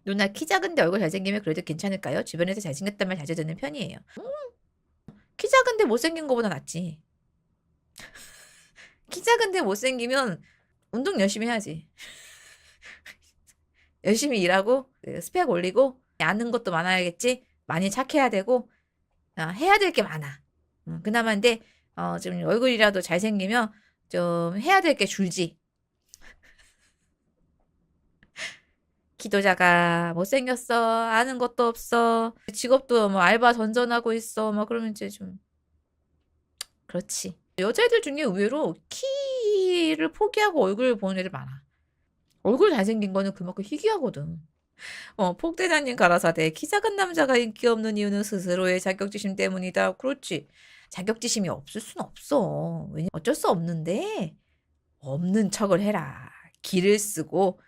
누나 키 작은데 얼굴 잘생기면 그래도 괜찮을까요? 주변에서 잘생겼단 말 자주 듣는 편이에요. 키 작은데 못생긴 거보다 낫지. 키 작은데 못생기면 운동 열심히 해야지. 열심히 일하고 스펙 올리고 아는 것도 많아야겠지. 많이 착해야 되고 해야 될 게 많아. 그나마 근데 좀 얼굴이라도 잘생기면 좀 해야 될 게 줄지. 키도 작아, 못생겼어, 아는 것도 없어, 직업도 뭐 알바 전전하고 있어, 뭐 그러면 이제 좀 그렇지. 여자애들 중에 의외로 키를 포기하고 얼굴 보는 애들 많아. 얼굴 잘생긴 거는 그만큼 희귀하거든. 폭대장님 가라사대 키 작은 남자가 인기 없는 이유는 스스로의 자격지심 때문이다. 그렇지. 자격지심이 없을 순 없어. 왜냐 어쩔 수 없는데 없는 척을 해라. 기를 쓰고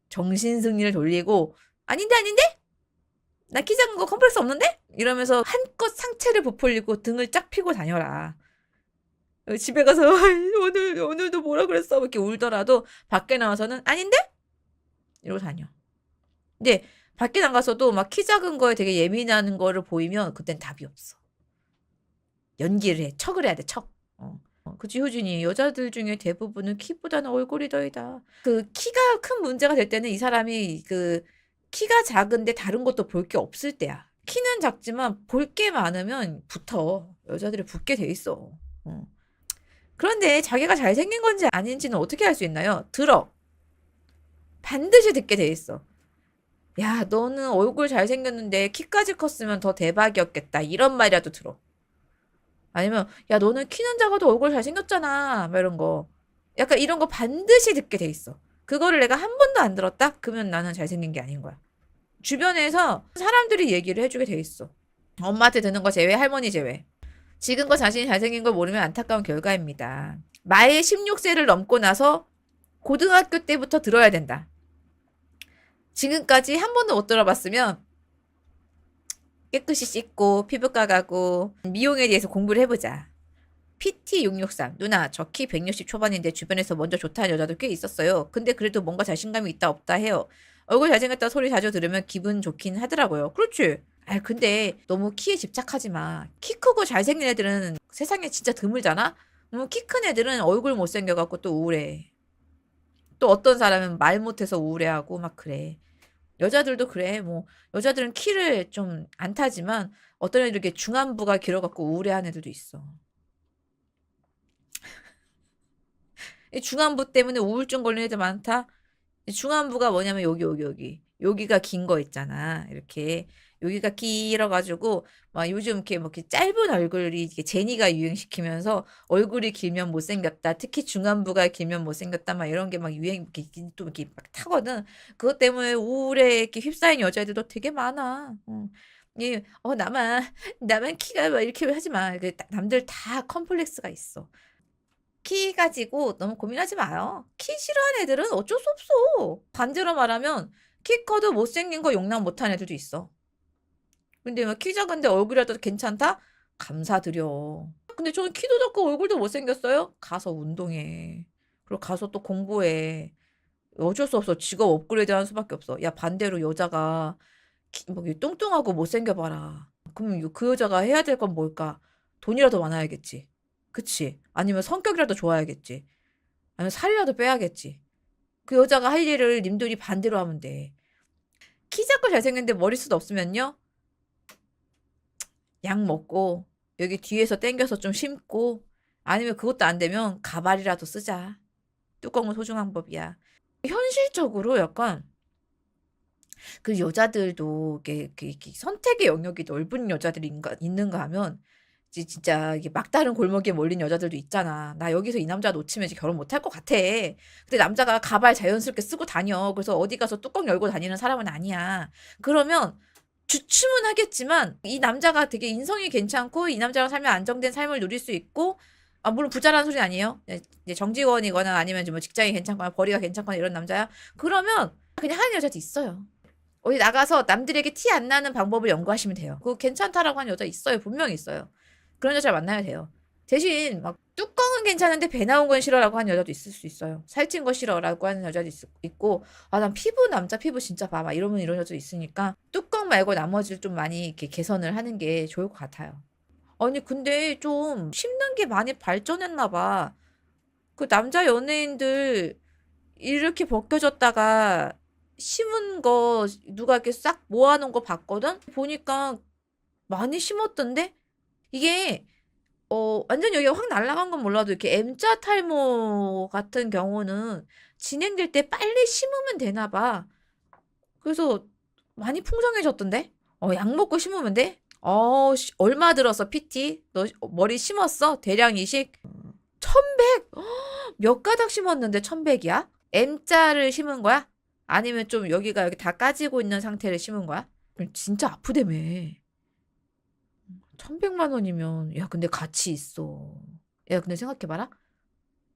정신승리를 돌리고 아닌데 아닌데? 나 키 작은 거 컴플렉스 없는데? 이러면서 한껏 상체를 부풀리고 등을 쫙 펴고 다녀라. 집에 가서 오늘도 뭐라 그랬어? 이렇게 울더라도 밖에 나와서는 아닌데? 이러고 다녀. 근데 밖에 나가서도 막 키 작은 거에 되게 예민한 거를 보이면 그땐 답이 없어. 연기를 해. 척을 해야 돼. 척. 그치 효진이 여자들 중에 대부분은 키보다는 얼굴이 더이다. 그 키가 큰 문제가 될 때는 이 사람이 그 키가 작은데 다른 것도 볼 게 없을 때야. 키는 작지만 볼 게 많으면 붙어. 여자들이 붙게 돼 있어. 그런데 자기가 잘생긴 건지 아닌지는 어떻게 알 수 있나요? 들어. 반드시 듣게 돼 있어. 야, 너는 얼굴 잘생겼는데 키까지 컸으면 더 대박이었겠다. 이런 말이라도 들어. 아니면, 야, 너는 키는 작아도 얼굴 잘생겼잖아. 막 이런 거. 약간 이런 거 반드시 듣게 돼 있어. 그거를 내가 한 번도 안 들었다? 그러면 나는 잘생긴 게 아닌 거야. 주변에서 사람들이 얘기를 해주게 돼 있어. 엄마한테 듣는 거 제외, 할머니 제외. 지금껏 자신이 잘생긴 걸 모르면 안타까운 결과입니다. 마의 16세를 넘고 나서 고등학교 때부터 들어야 된다. 지금까지 한 번도 못 들어봤으면 깨끗이 씻고 피부과 가고 미용에 대해서 공부를 해보자. PT663 누나 저 키 160 초반인데 주변에서 먼저 좋다는 여자도 꽤 있었어요. 근데 그래도 뭔가 자신감이 있다 없다 해요. 얼굴 잘생겼다 소리 자주 들으면 기분 좋긴 하더라고요. 그렇지. 아 근데 너무 키에 집착하지 마. 키 크고 잘생긴 애들은 세상에 진짜 드물잖아. 키 큰 애들은 얼굴 못생겨갖고 또 우울해. 또 어떤 사람은 말 못해서 우울해하고 막 그래. 여자들도 그래. 뭐 여자들은 키를 좀 안 타지만 어떤 애들 이렇게 중안부가 길어갖고 우울해하는 애들도 있어. 이 중안부 때문에 우울증 걸리는 애들 많다. 이 중안부가 뭐냐면 여기 여기가 긴 거 있잖아. 이렇게 여기가 길어가지고 막 요즘 이렇게 뭐 이렇게 짧은 얼굴이 이게 제니가 유행시키면서 얼굴이 길면 못생겼다. 특히 중안부가 길면 못생겼다. 막 이런 게 막 유행 이렇게 또 이렇게 막 타거든. 그것 때문에 우울에 이렇게 휩싸인 여자애들도 되게 많아. 나만 키가 막 이렇게 하지 마. 남들 다 컴플렉스가 있어. 키 가지고 너무 고민하지 마요. 키 싫어하는 애들은 어쩔 수 없어. 반대로 말하면 키 커도 못생긴 거 용납 못하는 애들도 있어. 근데 막 키 작은데 얼굴이라도 괜찮다? 감사드려. 근데 저는 키도 작고 얼굴도 못생겼어요? 가서 운동해. 그리고 가서 또 공부해. 어쩔 수 없어. 직업 업그레이드 하는 수밖에 없어. 야, 반대로 여자가 뭐 뚱뚱하고 못생겨봐라. 그럼 그 여자가 해야 될 건 뭘까? 돈이라도 많아야겠지. 그치? 아니면 성격이라도 좋아야겠지. 아니면 살이라도 빼야겠지. 그 여자가 할 일을 님들이 반대로 하면 돼. 키 작고 잘생겼는데 머리숱 없으면요? 약 먹고 여기 뒤에서 당겨서 좀 심고 아니면 그것도 안 되면 가발이라도 쓰자. 뚜껑은 소중한 법이야. 현실적으로 약간 그 여자들도 이렇게 선택의 영역이 넓은 여자들이 있는가 하면 진짜 이게 막다른 골목에 몰린 여자들도 있잖아. 나 여기서 이 남자 놓치면 이제 결혼 못할 것 같아. 근데 남자가 가발 자연스럽게 쓰고 다녀. 그래서 어디 가서 뚜껑 열고 다니는 사람은 아니야. 그러면 주춤은 하겠지만 이 남자가 되게 인성이 괜찮고 이 남자랑 살면 안정된 삶을 누릴 수 있고 물론 부자라는 소리 아니에요. 이제 정직원이거나 아니면 뭐 직장이 괜찮거나 벌이가 괜찮거나 이런 남자야. 그러면 그냥 하는 여자도 있어요. 어디 나가서 남들에게 티 안 나는 방법을 연구하시면 돼요. 그거 괜찮다라고 하는 여자 있어요. 분명히 있어요. 그런 여자를 만나야 돼요. 대신 막 뚜껑은 괜찮은데 배 나온 건 싫어라고 하는 여자도 있을 수 있어요. 살찐 거 싫어라고 하는 여자도 있고, 아, 난 피부, 남자 피부 진짜 봐. 막 이러면 이런 여자도 있으니까 뚜껑 말고 나머지를 좀 많이 이렇게 개선을 하는 게 좋을 것 같아요. 아니, 근데 좀 심는 게 많이 발전했나 봐. 그 남자 연예인들 이렇게 벗겨졌다가 심은 거 누가 이렇게 싹 모아놓은 거 봤거든? 보니까 많이 심었던데? 이게 완전 여기가 확 날아간 건 몰라도 이렇게 M자 탈모 같은 경우는 진행될 때 빨리 심으면 되나 봐. 그래서 많이 풍성해졌던데? 약 먹고 심으면 돼? 얼마 들었어, PT? 너 머리 심었어? 대량 이식? 1100? 몇 가닥 심었는데 1100이야? M자를 심은 거야? 아니면 좀 여기가 여기 다 까지고 있는 상태를 심은 거야? 진짜 아프다며. 1100만 원이면, 야, 근데 가치 있어. 야, 근데 생각해봐라.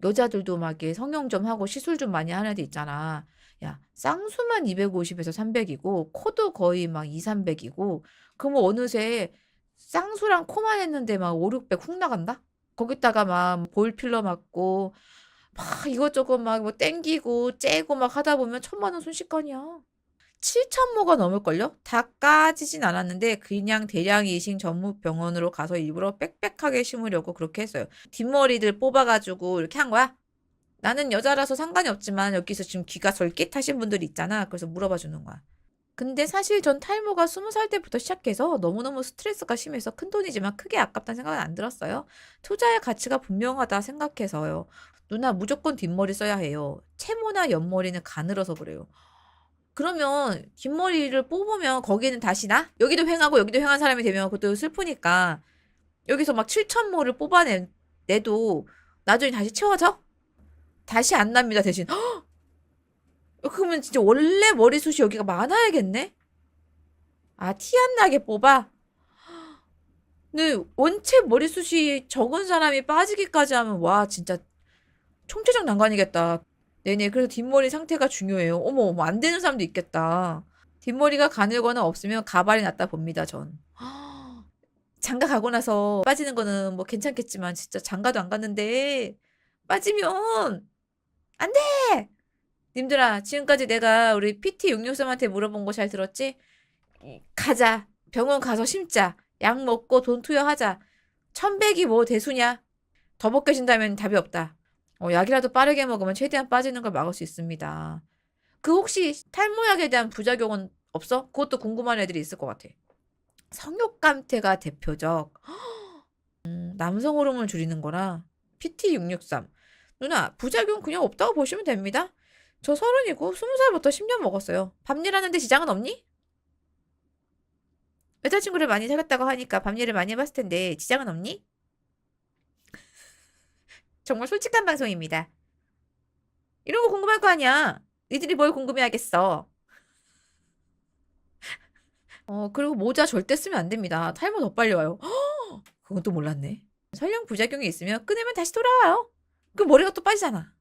여자들도 막 이렇게 성형 좀 하고 시술 좀 많이 하는 애들 있잖아. 야, 쌍수만 250에서 300이고, 코도 거의 막 2, 300이고, 그러면 어느새 쌍수랑 코만 했는데 막 5, 600 훅 나간다? 거기다가 막 볼 필러 맞고, 막 이것저것 막 뭐 땡기고, 째고 막 하다 보면 1000만 원 순식간이야. 7,000모가 넘을걸요? 다 까지진 않았는데 그냥 대량 이식 전문 병원으로 가서 일부러 빽빽하게 심으려고 그렇게 했어요. 뒷머리들 뽑아가지고 이렇게 한 거야? 나는 여자라서 상관이 없지만 여기서 지금 귀가 솔깃하신 분들 있잖아. 그래서 물어봐 주는 거야. 근데 사실 전 탈모가 20살 때부터 시작해서 너무너무 스트레스가 심해서 큰돈이지만 크게 아깝다는 생각은 안 들었어요. 투자의 가치가 분명하다 생각해서요. 누나 무조건 뒷머리 써야 해요. 채모나 옆머리는 가늘어서 그래요. 그러면 뒷머리를 뽑으면 거기는 다시 나? 여기도 횡하고 여기도 횡한 사람이 되면 그것도 슬프니까 여기서 막 7천모를 뽑아내도 나중에 다시 채워져? 다시 안 납니다, 대신. 헉! 그러면 진짜 원래 머리숱이 여기가 많아야겠네? 아, 티 안 나게 뽑아? 근데 원체 머리숱이 적은 사람이 빠지기까지 하면 와, 진짜 총체적 난관이겠다. 네네. 그래서 뒷머리 상태가 중요해요. 어머, 어머, 안 되는 사람도 있겠다. 뒷머리가 가늘거나 없으면 가발이 낫다 봅니다, 전. 장가 가고 나서 빠지는 거는 뭐 괜찮겠지만, 진짜 장가도 안 갔는데, 빠지면 안 돼! 님들아, 지금까지 내가 우리 PT663한테 물어본 거 잘 들었지? 가자. 병원 가서 심자. 약 먹고 돈 투여하자. 1100이 뭐 대수냐? 더 벗겨진다면 답이 없다. 약이라도 빠르게 먹으면 최대한 빠지는 걸 막을 수 있습니다. 그 혹시 탈모약에 대한 부작용은 없어? 그것도 궁금한 애들이 있을 것 같아. 성욕감퇴가 대표적. 남성 호르몬을 줄이는 거라. PT663. 누나, 부작용 그냥 없다고 보시면 됩니다. 저 30이고 20살부터 10년 먹었어요. 밤일하는데 지장은 없니? 여자친구를 많이 사귀었다고 하니까 밤일을 많이 해봤을 텐데 지장은 없니? 정말 솔직한 방송입니다. 이런 거 궁금할 거 아니야. 니들이 뭘 궁금해하겠어. 그리고 모자 절대 쓰면 안 됩니다. 탈모 더 빨리 와요. 그건 또 몰랐네. 설령 부작용이 있으면 끊으면 다시 돌아와요. 그럼 머리가 또 빠지잖아.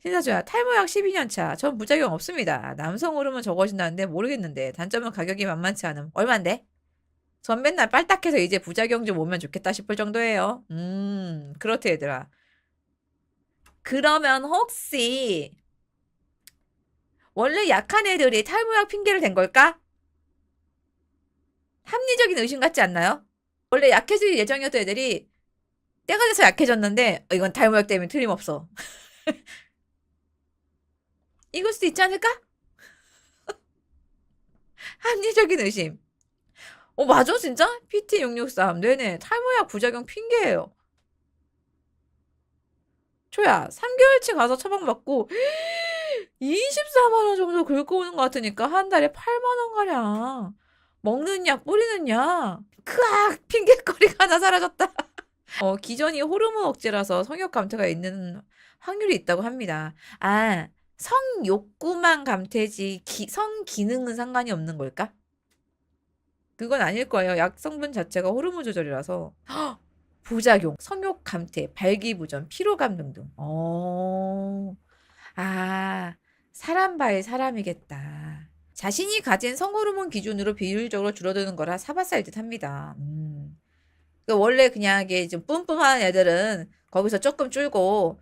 신사주야, 탈모약 12년 차. 전 부작용 없습니다. 남성 호르몬 적어진다는데 모르겠는데 단점은 가격이 만만치 않음. 얼만데? 전 맨날 빨딱해서 이제 부작용 좀 오면 좋겠다 싶을 정도예요. 그렇대 얘들아. 그러면 혹시 원래 약한 애들이 탈모약 핑계를 댄 걸까? 합리적인 의심 같지 않나요? 원래 약해질 예정이었던 애들이 때가 돼서 약해졌는데 이건 탈모약 때문에 틀림없어. 이걸 수도 있지 않을까? 합리적인 의심. 맞아 진짜? PT663 네네 탈모약 부작용 핑계예요. 초야 3개월치 가서 처방받고 24만 원 정도 긁고 오는 것 같으니까 한 달에 8만 원 가량. 먹는 약 뿌리는 약. 크악 핑계거리가 하나 사라졌다. 기전이 호르몬 억제라서 성욕 감퇴가 있는 확률이 있다고 합니다. 아, 성욕구만 감퇴지 성 기능은 상관이 없는 걸까? 그건 아닐 거예요. 약 성분 자체가 호르몬 조절이라서. 부작용, 성욕 감퇴, 발기부전, 피로감 등등. 아, 사람 바이 사람이겠다. 자신이 가진 성호르몬 기준으로 비율적으로 줄어드는 거라 사바사일 듯 합니다. 원래 그냥 이게 좀 뿜뿜한 애들은 거기서 조금 줄고,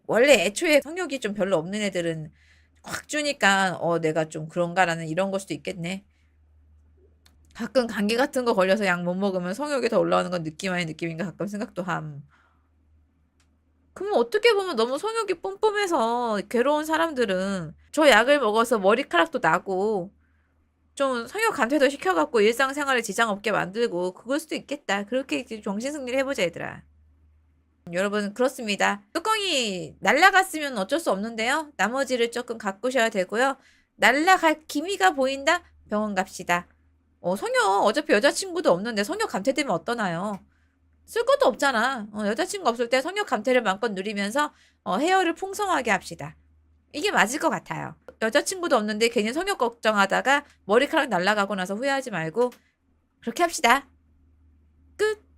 원래 애초에 성욕이 좀 별로 없는 애들은 확 주니까 내가 좀 그런가라는 이런 걸 수도 있겠네. 가끔 감기 같은 거 걸려서 약 못 먹으면 성욕이 더 올라오는 건 느낌 아닌 느낌인가 가끔 생각도 함. 그러면 어떻게 보면 너무 성욕이 뿜뿜해서 괴로운 사람들은 저 약을 먹어서 머리카락도 나고 좀 성욕 감퇴도 시켜갖고 일상생활에 지장 없게 만들고 그럴 수도 있겠다. 그렇게 이제 정신승리를 해보자 얘들아. 여러분 그렇습니다. 뚜껑이 날라갔으면 어쩔 수 없는데요. 나머지를 조금 가꾸셔야 되고요. 날라갈 기미가 보인다? 병원 갑시다. 성욕 어차피 여자친구도 없는데 성욕 감퇴되면 어떠나요? 쓸 것도 없잖아. 여자친구 없을 때 성욕 감퇴를 마음껏 누리면서 헤어를 풍성하게 합시다. 이게 맞을 것 같아요. 여자친구도 없는데 괜히 성욕 걱정하다가 머리카락 날라가고 나서 후회하지 말고 그렇게 합시다. 끝.